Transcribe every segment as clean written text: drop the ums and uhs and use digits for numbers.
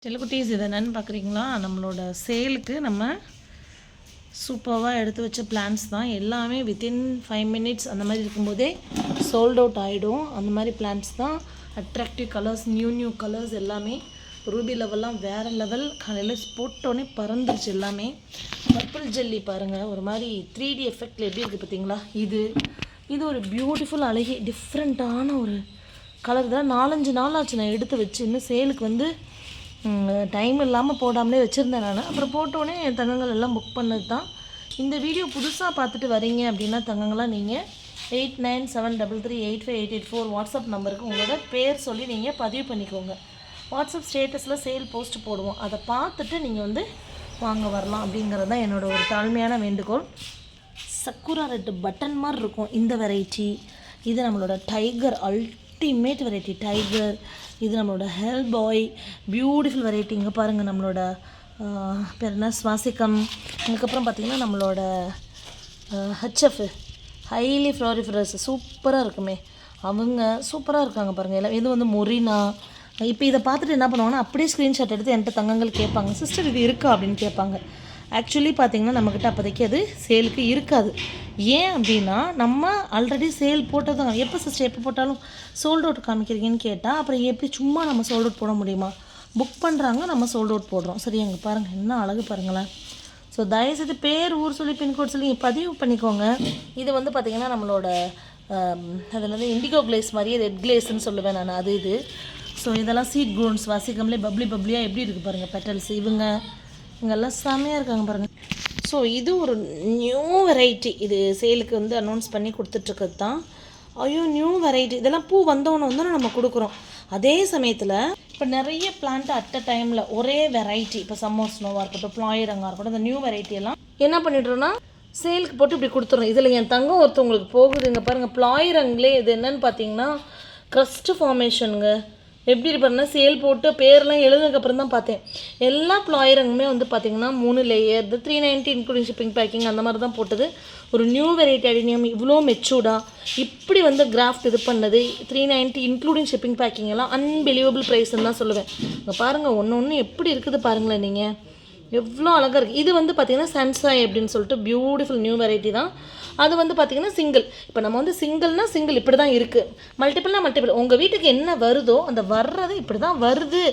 செல்லக்குட்டீஸ் இது என்னென்னு பார்க்குறீங்களா? நம்மளோட சேலுக்கு நம்ம சூப்பராக எடுத்து வச்ச பிளான்ஸ் தான். எல்லாமே வித்தின் 5 மினிட்ஸ் அந்த மாதிரி இருக்கும்போதே சோல்ட் அவுட் ஆகிடும். அந்த மாதிரி பிளான்ஸ் தான். அட்ராக்டிவ் கலர்ஸ், நியூ கலர்ஸ் எல்லாமே. ரூபி லெவல்லாம் வேறு லெவல். காலையில் போட்டோன்னே பறந்துருச்சு எல்லாமே. பர்பிள் ஜெல்லி பாருங்கள், ஒரு மாதிரி 3D எஃபெக்டில் எப்படி இருக்குது பார்த்தீங்களா? இது ஒரு பியூட்டிஃபுல் அழகி டிஃப்ரெண்ட்டான ஒரு கலர் தான். 4-5 நாள் ஆச்சு நான் எடுத்து வச்சு. இன்னும் சேலுக்கு வந்து டைம் இல்லாமல் போடாமலே வச்சுருந்தேன் நான். அப்புறம் போட்டோன்னே என் தங்கங்கள் எல்லாம் புக் பண்ணது தான். இந்த வீடியோ புதுசாக பார்த்துட்டு வரீங்க அப்படின்னா தங்கங்களாக நீங்கள் 8973385884 வாட்ஸ்அப் நம்பருக்கு உங்களோட பேர் சொல்லி நீங்கள் பதிவு பண்ணிக்கோங்க. வாட்ஸ்அப் ஸ்டேட்டஸில் சேல் போஸ்ட் போடுவோம். அதை பார்த்துட்டு நீங்கள் வந்து வாங்க வரலாம் அப்படிங்கிறது தான் என்னோடய ஒரு தாழ்மையான வேண்டுகோள். சக்குரா ரெட்டு பட்டன் மாதிரி இருக்கும் இந்த வெரைட்டி. இது நம்மளோட டைகர் அல்டிமேட் வெரைட்டி டைகர். இது நம்மளோட ஹெல் பாய் பியூட்டிஃபுல் வெரைட்டி. இங்கே பாருங்கள், நம்மளோட பேர் என்ன, சுவாசிக்கம். அதுக்கப்புறம் பார்த்திங்கன்னா நம்மளோட ஹச்எஃப் ஹைலி ஃப்ளாரிஃபரஸ் சூப்பராக இருக்குமே, அவங்க சூப்பராக இருக்காங்க பாருங்கள் எல்லாம். இது வந்து மொரினா. இப்போ இதை பார்த்துட்டு என்ன பண்ணுவாங்கன்னா அப்படியே ஸ்க்ரீன்ஷாட் எடுத்து என்கிட்ட தங்கங்கள் கேட்பாங்க, சிஸ்டர் இது இருக்கா அப்படின்னு கேட்பாங்க. ஆக்சுவலி பார்த்திங்கன்னா நம்மக்கிட்ட அப்போதைக்கு அது சேலுக்கு இருக்காது. ஏன் அப்படின்னா நம்ம ஆல்ரெடி சேல் போட்டது தான். எப்போ சிஸ்டர் எப்போ போட்டாலும் சோல்ட் அவுட் காமிக்கிறீங்கன்னு கேட்டால் அப்புறம் எப்படி சும்மா நம்ம சோல்ட் அவுட் போட முடியுமா? புக் பண்ணுறாங்க, நம்ம சோல்ட் அவுட் போடுறோம். சரி, அங்கே பாருங்கள் என்ன அழகு பாருங்களேன். ஸோ தயவுசெய்து பேர், ஊர் சொல்லி, பின்கோட் சொல்லி பதிவு பண்ணிக்கோங்க. இது வந்து பார்த்திங்கன்னா நம்மளோட அதில் வந்து இண்டிகோ கிளேஸ் மாதிரியே ரெட் கிளேஸ்ன்னு சொல்லுவேன் நான். அது இது. ஸோ இதெல்லாம் சீட் க்ரோன்ஸ் வாசிக்கம்லேயே பப்ளியாக எப்படி இருக்குது பாருங்கள் பெட்டல்ஸ். இவங்கெல்லாம் செம்மையாக இருக்காங்க பாருங்கள். ஸோ இது ஒரு நியூ வெரைட்டி. இது சேலுக்கு வந்து அனௌன்ஸ் பண்ணி கொடுத்துட்ருக்கிறது தான். ஐயோ, நியூ வெரைட்டி. இதெல்லாம் பூ வந்தோன்னு நம்ம கொடுக்குறோம். அதே சமயத்தில் இப்போ நிறைய பிளான்ட் அட் அ டைமில் ஒரே வெரைட்டி, இப்போ சம்மர் ஸ்னோவாக இருக்கட்டும், ப்ளாயிரங்காக இருக்கட்டும், இந்த நியூ வெரைட்டியெல்லாம் என்ன பண்ணிடுறோன்னா சேலுக்கு போட்டு இப்படி கொடுத்துறோம். இதில் என் தங்கம் ஒருத்தவங்களுக்கு போகுது. இங்கே பாருங்கள், ப்ளாயிரங்களே இது என்னென்னு பார்த்தீங்கன்னா க்ரஸ்ட் ஃபார்மேஷனுங்க. எப்படி இருப்பாருன்னா சேல் போட்டு பேரெலாம் எழுதுனதுக்கப்புறம் தான் பார்த்தேன். எல்லா ப்ளாயரங்குமே வந்து பார்த்திங்கன்னா 3 லேயர், 390 இன்க்ளூடிங் ஷிப்பிங் பேக்கிங் அந்த மாதிரி தான் போட்டது. ஒரு நியூ வெரைட்டி அடினியம் இவ்வளோ மெச்சூர்டாக இப்படி வந்து கிராஃப்ட் இது பண்ணது 390 இன்க்ளூடிங் ஷிப்பிங் பேக்கிங் எல்லாம் அன்பிலீவபிள் ப்ரைஸ்ன்னு தான் சொல்லுவேன். இங்கே பாருங்கள், ஒன்று எப்படி இருக்குது பாருங்களேன் நீங்கள், எவ்வளோ அழகாக இருக்குது. இது வந்து பார்த்திங்கன்னா சன்சாய் அப்படின்னு சொல்லிட்டு பியூட்டிஃபுல் நியூ வெரைட்டி தான். அது வந்து பார்த்திங்கன்னா சிங்கிள். இப்போ நம்ம வந்து சிங்கிள்னால் சிங்கிள் இப்படி தான் இருக்குது, மல்டிபிள்னால் மல்டிபிள். உங்கள் வீட்டுக்கு என்ன வருதோ அந்த வர்றது இப்படி தான் வருது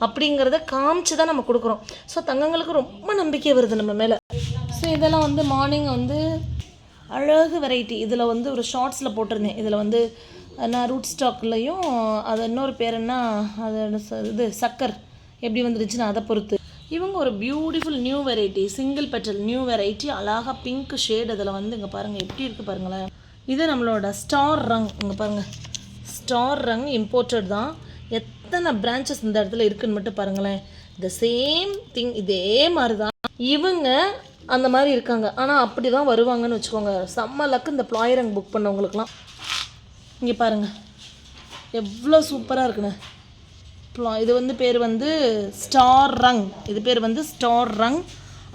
அப்படிங்கிறத காமிச்சு தான் நம்ம கொடுக்குறோம். ஸோ தங்கங்களுக்கு ரொம்ப நம்பிக்கை வருது நம்ம மேலே. ஸோ இதெல்லாம் வந்து மார்னிங் வந்து அழகு வெரைட்டி. இதில் வந்து ஒரு ஷார்ட்ஸில் போட்டிருந்தேன். இதில் வந்து நான் ரூட் ஸ்டாக்லையும் அது இன்னொரு பேர் என்ன, அது இது சக்கர் எப்படி வந்துருச்சுன்னு அதை பொறுத்து. இவங்க ஒரு beautiful new variety, single petal new variety. அழகாக பிங்க் ஷேட். அதில் வந்து இங்கே பாருங்கள் எப்படி இருக்குது பாருங்களேன். இது நம்மளோட ஸ்டார் ரங். இங்கே பாருங்கள், ஸ்டார் ரங் இம்போர்ட்டட் தான். எத்தனை பிரான்ச்சஸ் இந்த இடத்துல இருக்குதுன்னு மட்டும் பாருங்களேன். த சேம் திங், இதே மாதிரி தான் இவங்க அந்த மாதிரி இருக்காங்க. ஆனால் அப்படி தான் வருவாங்கன்னு வச்சுக்கோங்க. செம்ம லக்கு இந்த ப்ளாயரங் புக் பண்ணவங்களுக்குலாம். இங்கே பாருங்கள் எவ்வளோ சூப்பராக இருக்குண்ணே. இது வந்து பேர் வந்து ஸ்டார் ரங். இது பேர் வந்து ஸ்டார் ரங்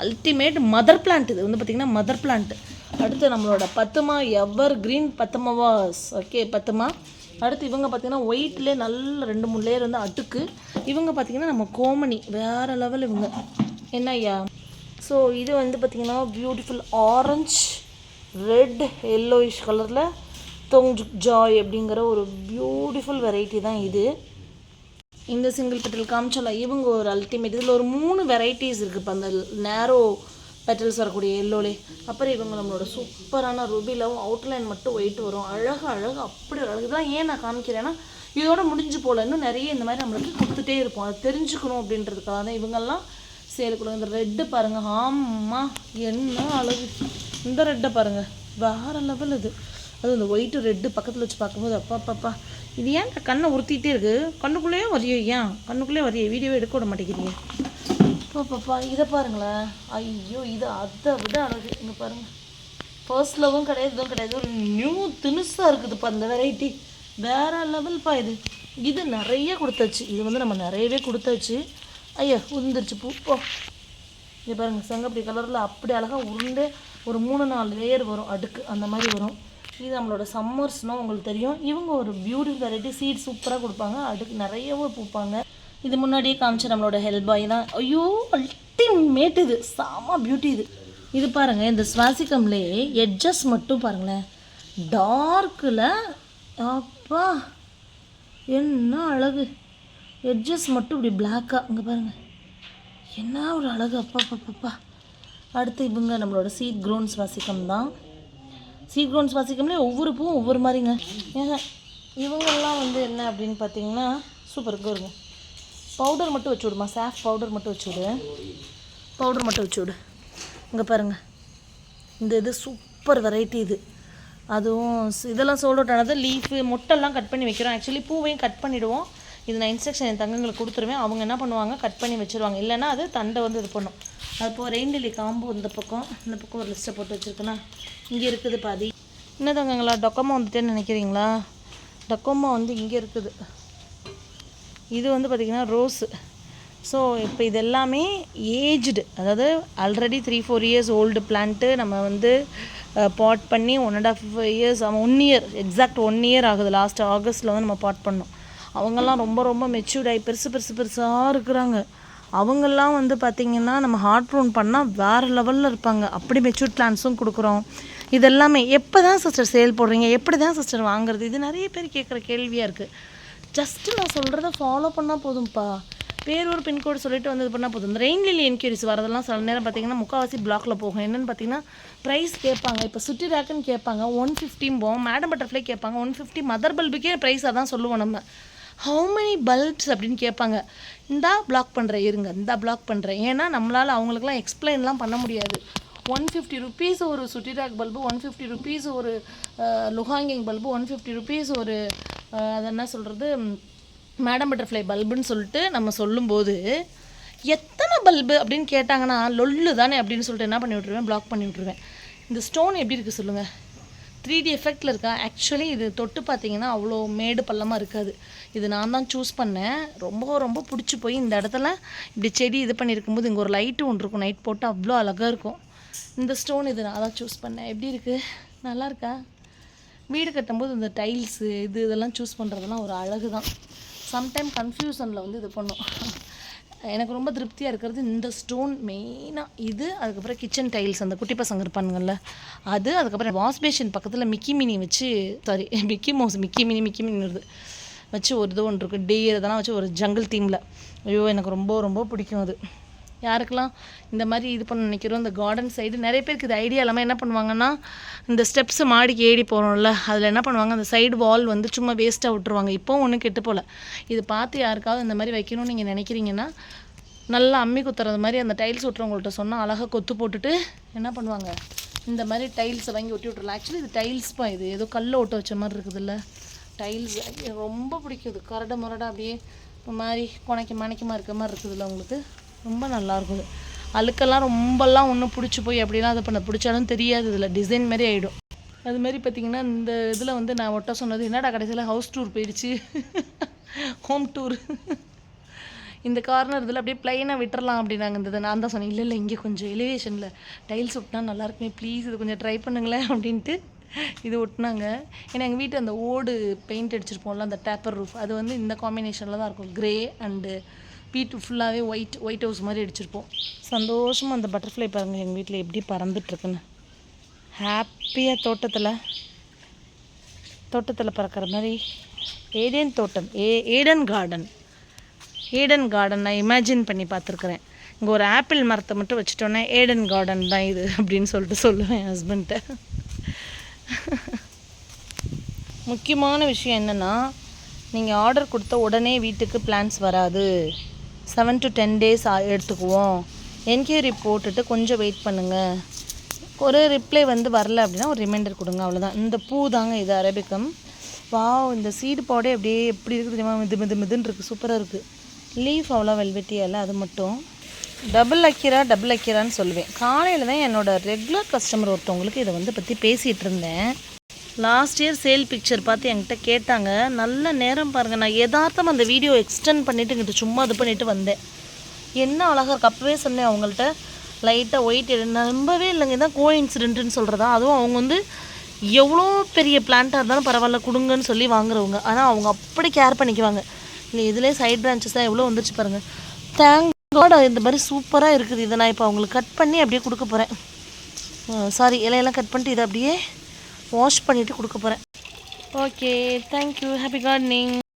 அல்டிமேட் மதர் பிளான்ட். இது வந்து பார்த்திங்கன்னா மதர் பிளான்ட். அடுத்து நம்மளோட பத்துமா எவர் கிரீன் பத்துமாவாஸ். ஓகே, பத்துமா. அடுத்து இவங்க பார்த்திங்கன்னா ஒயிட்லேயே நல்ல 2-3 லேயர் வந்து அடுக்கு. இவங்க பார்த்திங்கன்னா நம்ம கோமணி வேறு லெவல் இவங்க. என்ன ஐயா? ஸோ இது வந்து பார்த்திங்கன்னா பியூட்டிஃபுல் ஆரஞ்ச் ரெட் எல்லோயிஷ் கலரில் தொங்ஜுக் ஜாய் அப்படிங்கிற ஒரு பியூட்டிஃபுல் வெரைட்டி தான் இது. இந்த சிங்கிள் பெட்டல் காமிச்சோம்ல, இவங்க ஒரு அல்டிமேட். இதில் ஒரு 3 வெரைட்டிஸ் இருக்குது. இப்போ அந்த நேரோ பெட்டல்ஸ் வரக்கூடிய எல்லோலே. அப்புறம் இவங்க நம்மளோட சூப்பரான ரூபிலாவும் அவுட்லைன் மட்டும் ஒயிட் வரும். அழகாக அப்படி அழகு. இதெல்லாம் ஏன் நான் காமிக்கிறேன்னா இதோட முடிஞ்சு போகல, இன்னும் நிறைய இந்த மாதிரி நம்மளுக்கு கொடுத்துட்டே இருப்போம். அது தெரிஞ்சுக்கணும் அப்படின்றதுக்காக தான் இவங்கெல்லாம் சேலுக்குள்ள. இந்த ரெட்டு பாருங்கள், ஆமாம் என்ன அழகு. இந்த ரெட்டை பாருங்கள் வேறு லெவல். இது அது இந்த ஒயிட்டு ரெட்டு பக்கத்தில் வச்சு பார்க்கும்போது அப்பா இது ஏன் கண்ணை உறுத்திட்டே இருக்குது? கண்ணுக்குள்ளேயே வரையோ, ஏன் கண்ணுக்குள்ளேயே வரைய வீடியோவே எடுக்க விட மாட்டேங்கிறீங்க? பாப்பா இதை பாருங்களேன். ஐயோ, இது அதை விட அழகு. இங்கே பாருங்கள், ஃபர்ஸ்ட் லவ்வும் கிடையாது, இதுவும் கிடையாது. ஒரு நியூ தினுசாக இருக்குதுப்பா இந்த வெரைட்டி. வேறு லெவல்ப்பா இது நிறைய கொடுத்தாச்சு. இது வந்து நம்ம நிறையவே கொடுத்தாச்சு. ஐயா உந்துருச்சு பூப்போ. இங்கே பாருங்கள், செங்கப்படி கலரில் அப்படி அழகாக உருண்டே ஒரு 3-4 லேயர் வரும் அடுக்கு, அந்த மாதிரி வரும். இது நம்மளோட சம்மர்ஸ்னால் உங்களுக்கு தெரியும். இவங்க ஒரு பியூட்டிஃபுல் வெரைட்டி. சீட் சூப்பராக கொடுப்பாங்க, அடுக்கு நிறையவும் பூப்பாங்க. இது முன்னாடியே காமிச்ச நம்மளோட ஹெல்ப் பாய் தான். ஐயோ அல்டிமேட், இது செம பியூட்டி. இது பாருங்கள், இந்த ஸ்வாசிகம்லேயே எட்ஜஸ் மட்டும் பாருங்களேன், டார்க்கில் அப்பா என்ன அழகு. எட்ஜஸ் மட்டும் இப்படி பிளாக்காக அங்கே பாருங்கள், என்ன ஒரு அழகு. அப்பா. அடுத்து இவங்க நம்மளோட சீட் க்ரோன் ஸ்வாசிகம் தான். சீட் க்ரோன் ஸ்வாசிகம்லேயே ஒவ்வொரு பூவும் ஒவ்வொரு மாதிரிங்க. ஏங்க இவங்கெல்லாம் வந்து என்ன அப்படின்னு பார்த்தீங்கன்னா சூப்பருக்கு வருங்க. பவுடர் மட்டும் வச்சு விடுமா, சாஃப் பவுடர் மட்டும் வச்சு விடு. இங்கே பாருங்கள், இந்த இது சூப்பர் வெரைட்டி இது. அதுவும் இதெல்லாம் சோல்ட் அவுட் ஆனது. லீஃபு மொட்டெல்லாம் கட் பண்ணி வைக்கிறோம். ஆக்சுவலி பூவையும் கட் பண்ணிவிடுவோம். இது நான் இன்ஸ்ட்ரக்ஷன் என் தங்கங்களுக்கு கொடுத்துருவேன். அவங்க என்ன பண்ணுவாங்க, கட் பண்ணி வச்சுருவாங்க. இல்லைன்னா அது தண்டை வந்து இது பண்ணும். அதுப்போது ரெயின் லில்லி காம்பு இந்த பக்கம் ஒரு லிஸ்ட்டை போட்டு வச்சுருக்குன்னா இங்கே இருக்குது பாதி. என்ன தங்கங்களா, டொக்கோமா வந்துட்டேன்னு நினைக்கிறீங்களா? டொக்கோமா வந்து இங்கே இருக்குது. இது வந்து பார்த்திங்கன்னா ரோஸு. ஸோ இப்போ இது எல்லாமே ஏஜ்டு, அதாவது ஆல்ரெடி 3-4 இயர்ஸ் ஓல்டு பிளான்ட்டு. நம்ம வந்து பாட் பண்ணி 1.5 இயர்ஸ், 1 இயர் எக்ஸாக்ட் 1 இயர் ஆகுது. லாஸ்ட் ஆகஸ்ட்டில் வந்து நம்ம பாட் பண்ணோம். அவங்கெல்லாம் ரொம்ப மெச்சூர்ட் ஆகி பெருசாக இருக்கிறாங்க. அவங்கெல்லாம் வந்து பார்த்திங்கன்னா நம்ம ஹார்ட் ப்ரூன் பண்ணால் வேறு லெவலில் இருப்பாங்க. அப்படி மெச்சூர்ட் பிளான்ஸும் கொடுக்குறோம். இதெல்லாமே எப்போ தான் சிஸ்டர் சேல் போடுறீங்க, எப்படி தான் சிஸ்டர் வாங்குறது, இது நிறைய பேர் கேட்குற கேள்வியாக இருக்குது. ஜஸ்ட்டு நான் சொல்கிறத ஃபாலோ பண்ணால் போதும்ப்பா. பேர் ஒரு பின்கோடு சொல்லிட்டு வந்து இது பண்ணால் போதும். இந்த ரெயின் லில்லி என்கொயரிஸ் வரதெல்லாம் சில நேரம் பார்த்திங்கன்னா முக்கால்வாசி பிளாக்ல போகும். என்னென்னு பார்த்திங்கன்னா ப்ரைஸ் கேட்பாங்க. இப்போ சுட்டி ரேக்குன்னு கேட்பாங்க 150 போவோம். மேடம் பட்டர்ஃப்ளை கேட்பாங்க 150. மதர் பல்புக்கே ப்ரைஸாக தான் சொல்லுவோம் நம்ம. ஹவு மெனி பல்ப்ஸ் அப்படின்னு கேட்பாங்க. இந்தா பிளாக் பண்ணுறேன், இருங்க இந்தா பிளாக் பண்ணுறேன். ஏன்னா நம்மளால் அவங்களுக்குலாம் எக்ஸ்பிளைன்லாம் பண்ண முடியாது. 150 rupees ஒரு சுட்டி ரேக் பல்பு, 150 rupees ஒரு லுஹாங்கிங் பல்பு, 150 rupees ஒரு அது என்ன சொல்கிறது மேடம் பட்டர்ஃப்ளை பல்புன்னு சொல்லிட்டு நம்ம சொல்லும்போது எத்தனை பல்பு அப்படின்னு கேட்டாங்கன்னா லொல்லு தானே அப்படின்னு சொல்லிட்டு என்ன பண்ணி விட்ருவேன், பிளாக் பண்ணி விட்ருவேன். இந்த ஸ்டோன் எப்படி இருக்குது சொல்லுங்கள், 3D எஃபெக்டில் இருக்கா? ஆக்சுவலி இது தொட்டு பார்த்தீங்கன்னா அவ்வளோ மேடு பள்ளமாக இருக்காது. இது நான் தான் சூஸ் பண்ணேன். ரொம்ப பிடிச்சி போய் இந்த இடத்துல இப்படி செடி இது பண்ணியிருக்கும்போது இங்கே ஒரு லைட்டு ஒன்று இருக்கும், நைட் போட்டு அவ்வளோ அழகாக இருக்கும். இந்த ஸ்டோன் இது நான் தான் சூஸ் பண்ணேன். எப்படி இருக்குது, நல்லா இருக்கா? வீடு கட்டும்போது இந்த டைல்ஸு இதெல்லாம் சூஸ் பண்ணுறதெல்லாம் ஒரு அழகு தான். சம்டைம் கன்ஃபியூஷனில் வந்து இது பண்ணும். எனக்கு ரொம்ப திருப்தியாக இருக்கிறது இந்த ஸ்டோன் மெயினாக இது. அதுக்கப்புறம் கிச்சன் டைல்ஸ் அந்த குட்டி பசங்க இருப்பானுங்கள்ல அது. அதுக்கப்புறம் வாஷ் பேஷன் பக்கத்தில் மிக்கி மினி வருது வச்சு ஒரு இது ஒன்று இருக்குது, டேர் இதெல்லாம் வச்சு ஒரு ஜங்கிள் தீமில். ஐயோ எனக்கு ரொம்ப பிடிக்கும் அது. யாருக்கெல்லாம் இந்த மாதிரி இது பண்ண நினைக்கிறோம், இந்த கார்டன் சைடு நிறைய பேருக்கு இது ஐடியா இல்லாமல் என்ன பண்ணுவாங்கன்னா, இந்த ஸ்டெப்ஸ் மாடிக்கு ஏறி போகிறோம்ல அதில் என்ன பண்ணுவாங்க, அந்த சைடு வால் வந்து சும்மா வேஸ்ட்டாக விட்டுருவாங்க. இப்போவும் ஒன்றும் கெட்டு போகல. இது பார்த்து யாருக்காவது இந்த மாதிரி வைக்கணும்னு நீங்கள் நினைக்கிறீங்கன்னா நல்லா அம்மி குத்துறது மாதிரி அந்த டைல்ஸ் ஒட்டுறவங்கள்ட்ட சொன்னால் அழகாக கொத்து போட்டுட்டு என்ன பண்ணுவாங்க, இந்த மாதிரி டைல்ஸை வாங்கி ஒட்டி விட்றலாம். ஆக்சுவலி இது டைல்ஸ்ப்பா, இது ஏதோ கல்லை ஒட்ட வச்ச மாதிரி இருக்குதுல்ல டைல்ஸ். ரொம்ப பிடிக்குது. கரடை முரடை அப்படியே மாதிரி மணிக்கமாக இருக்கிற மாதிரி இருக்குதுல்ல உங்களுக்கு, ரொம்ப நல்லாயிருக்குது. அழுக்கெல்லாம் ரொம்பலாம் ஒன்றும் பிடிச்சி போய் அப்படிலாம் அதை பண்ண பிடிச்சாலும் தெரியாது, இதில் டிசைன் மாதிரி ஆகிடும். அதுமாரி பார்த்திங்கன்னா இந்த இதில் வந்து நான் ஒட்ட சொன்னது என்னடா கடைசியில் ஹவுஸ் டூர் போயிடுச்சு, ஹோம் டூர். இந்த கார்னர் இதில் அப்படியே ப்ளைனாக விட்டுறலாம் அப்படின்னாங்க. இந்த நான் தான் சொன்னேன், இல்லை இங்கே கொஞ்சம் எலிவேஷனில் டைல்ஸ் ஒட்டினா நல்லாயிருக்குமே ப்ளீஸ் இது கொஞ்சம் ட்ரை பண்ணுங்களேன் அப்படின்ட்டு இது ஒட்டினாங்க. ஏன்னா எங்கள் வீட்டு அந்த ஓடு பெயிண்ட் அடிச்சிருப்போம்ல அந்த டேப்பர் ரூஃப், அது வந்து இந்த காம்பினேஷனில் தான் இருக்கும். க்ரே அண்டு வீட்டு ஃபுல்லாகவே ஒயிட் ஹவுஸ் மாதிரி அடிச்சிருப்போம். சந்தோஷமாக அந்த பட்டர்ஃப்ளை பாருங்கள் எங்கள் வீட்டில் எப்படி பறந்துட்டுருக்குன்னு ஹாப்பியாக. தோட்டத்தில் பறக்கிற மாதிரி ஏடன் தோட்டம், ஏடன் கார்டன் நான் இமேஜின் பண்ணி பார்த்துருக்குறேன். இங்கே ஒரு ஆப்பிள் மரத்தை மட்டும் வச்சுட்டோன்னே ஏடன் கார்டன் தான் இது அப்படின்னு சொல்லிட்டு சொல்லுவேன் என் ஹஸ்பண்ட்டை. முக்கியமான விஷயம் என்னென்னா, நீங்கள் ஆர்டர் கொடுத்த உடனே வீட்டுக்கு பிளான்ஸ் வராது. 7 to 10 days எடுத்துக்குவோம். என்கொயரி போட்டுட்டு கொஞ்சம் வெயிட் பண்ணுங்கள். ஒரு ரிப்ளை வந்து வரல அப்படின்னா ஒரு ரிமைண்டர் கொடுங்க, அவ்வளோதான். இந்த பூ தாங்க இது அரபிக்கம். இந்த சீடு பாடே அப்படியே எப்படி இருக்குது தெரியுமா, மிதுன்னு இருக்குது, சூப்பராக இருக்குது. லீஃப் அவ்வளோ வெல்வெட்டியாக இல்லை, அது மட்டும் டபுள் அக்கிரான்னு சொல்லுவேன். காலையில் தான் என்னோடய ரெகுலர் கஸ்டமர் ஒருத்தவங்களுக்கு இதை வந்து பற்றி பேசிகிட்டு இருந்தேன். லாஸ்ட் இயர் சேல் பிக்சர் பார்த்து என்கிட்ட கேட்டாங்க. நல்ல நேரம் பாருங்கள், நான் யதார்த்தம் அந்த வீடியோ எக்ஸ்டெண்ட் பண்ணிவிட்டு இங்கிட்ட சும்மா இது பண்ணிவிட்டு வந்தேன். என்ன அழகாக இருக்கு. அப்போவே சொன்னேன் அவங்கள்ட்ட, லைட்டாக ஒயிட் நம்பவே இல்லைங்க, இதான் கோ இன்சிடென்ட்டுன்னு சொல்கிறதா. அதுவும் அவங்க வந்து எவ்வளோ பெரிய பிளான்ட்டாக இருந்தாலும் பரவாயில்ல கொடுங்கன்னு சொல்லி வாங்குறவங்க. ஆனால் அவங்க அப்படி கேர் பண்ணிக்குவாங்க. இல்லை இதிலே சைட் பிரான்ச்சஸ் தான் எவ்வளோ வந்துருச்சு பாருங்கள். தேங்க் காட் இந்த மாதிரி சூப்பராக இருக்குது. இதை நான் இப்போ அவங்களுக்கு கட் பண்ணி அப்படியே கொடுக்க போகிறேன். சாரி, இலையெல்லாம் கட் பண்ணிட்டு இதை அப்படியே வாஷ் பண்ணிவிட்டு கொடுக்க போகிறேன். Okay, thank you, happy gardening.